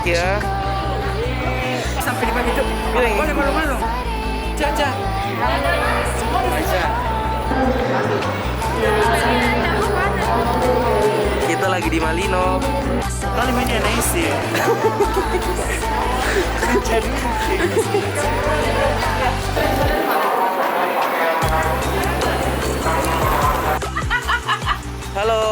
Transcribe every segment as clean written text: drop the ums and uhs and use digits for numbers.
ya. Sampai di pagi itu. Bilang. Boleh malu-malu. Caca. Kita lagi di Malino. Kali mainnya nice sih. Halo.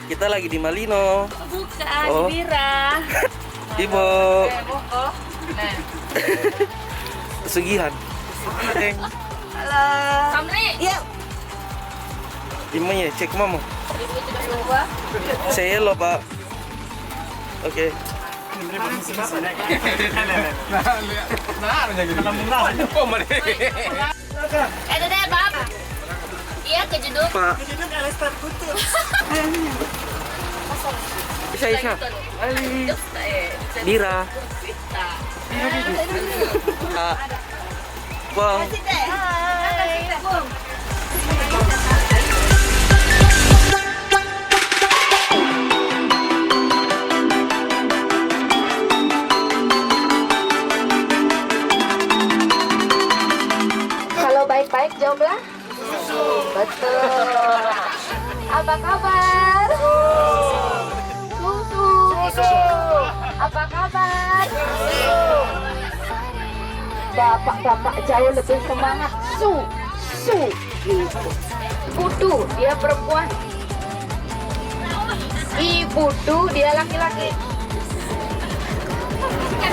Kita lagi di Malino. Bukan, Oh. Bira. Ibu. Oh, nah. Pesugihan. Halo. Samri. Iya. Imanya cek mama. 2032. Saya lo Pak. Oke. Dede, Bab. Iya, ke jeduk. Pak. Isa. Bira. Kak. Bang. Kalau baik-baik jawablah. Betul. Apa kabar? Susu. Apa kabar? Bapak-bapak jauh lebih semangat. Su. Gitu. Putu, dia perempuan. Putu, dia laki-laki.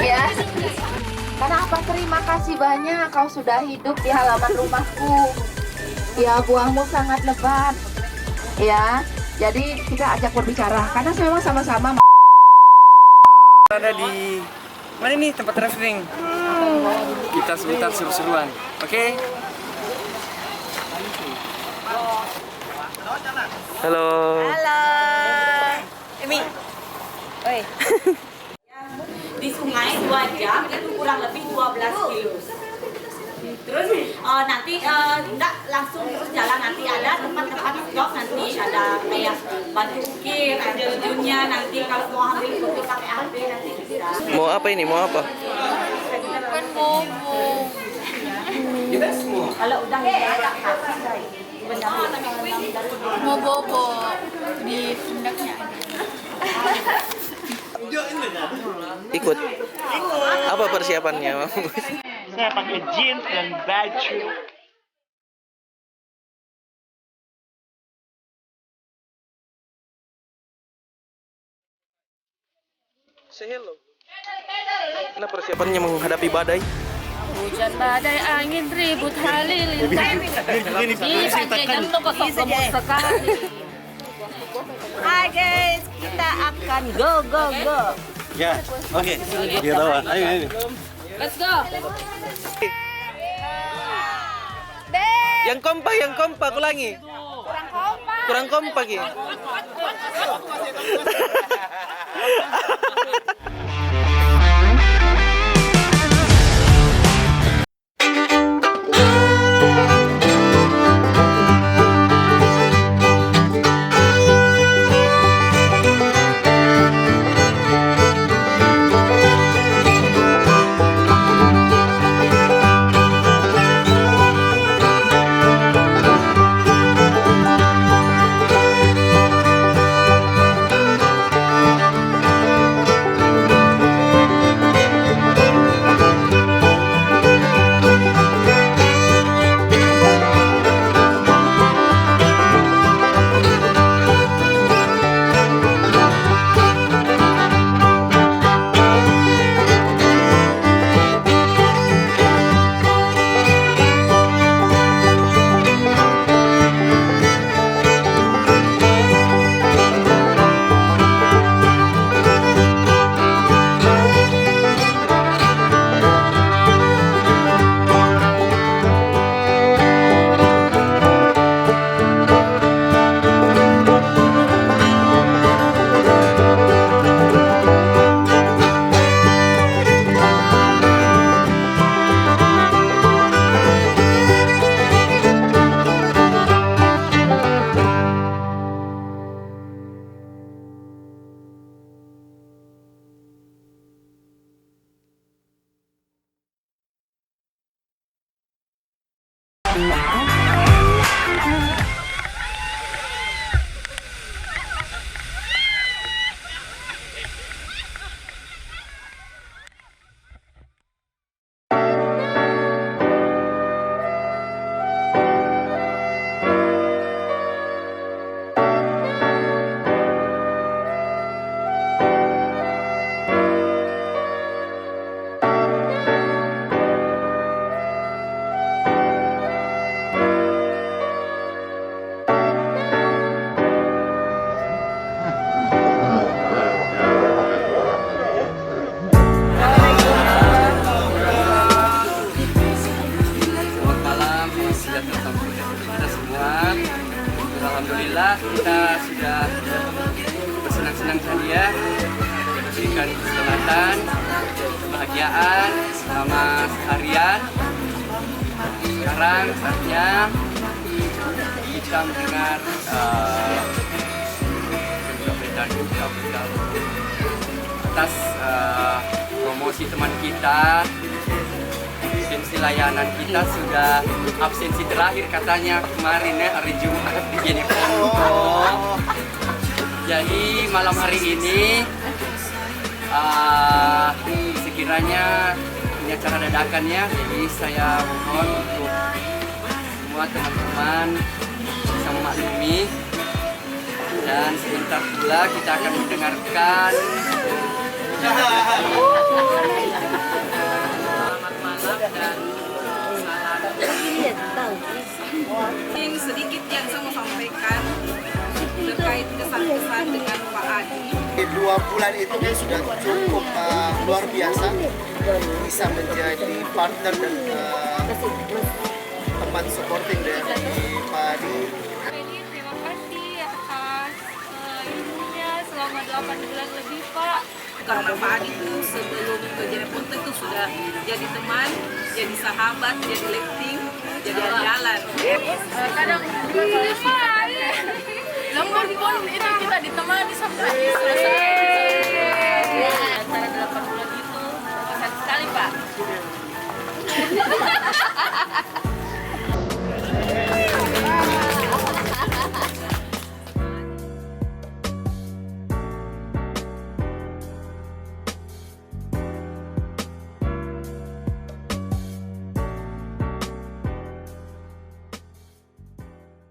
Ya. Kenapa? Terima kasih banyak kau sudah hidup di halaman rumahku. Ya, buahmu sangat lebat. Ya, jadi kita ajak berbicara karena memang sama-sama. Ada di mana nih tempat traveling? Kita sebentar seru-seruan. Oke? Halo. Halo. Emi. Oi. Di sungai 2 jam itu kurang lebih 12 kilo. Terus nanti enggak langsung terus jalan, nanti ada tempat-tempat stop, nanti ada kayak batu ukir, ada terjunnya, nanti kalau mau ambil foto pakai HP nanti bisa. Mau apa ini? Mau apa? Kan ngomong. Kita semua. Kalau udah ada mau bobo di pundaknya. Ikut. Apa persiapannya? Saya pakai jeans dan baju. Say hello. Nah, persiapannya menghadapi badai. Hujan badai angin ribut halilintar. Ih, pakai jam tuh kosong gemuk sekali. Hai guys, kita akan go. Ya, oke. Dia tahu. Ayo. Let's go. Yang kompak, ulangi. Kurang kompak ya. Selamat malam, sejahtera untuk kita semua. Alhamdulillah kita sudah bersenang-senang saja, memberikan keselamatan, kebahagiaan selama seharian. Sekarang saatnya kita mendengar berita atas promosi teman kita. Absensi layanan kita sudah absensi terakhir katanya kemarin ya, hari Jumat di Jeneponto. Jadi malam hari ini sekiranya ini acara dadakannya, jadi saya mohon untuk semua teman-teman bisa memaklumi, dan sebentar pula kita akan mendengarkan dan Yang sedikit yang saya mau sampaikan terkait kesan-kesan dengan Pak Adi. 2 bulan itu kan sudah cukup luar biasa, bisa menjadi partner dan teman supporting dari Pak Adi. Terima kasih atas ilmunya selama 8 bulan lebih, Pak. Karena Pak Adi itu sebelum ke Jeneponto itu sudah jadi teman, jadi sahabat, jadi lifting, jadi andalan. Kadang juga Pak. Lembur pun itu kita ditemani sampai selesai. Acara 8 bulan itu berkesan sekali, Pak.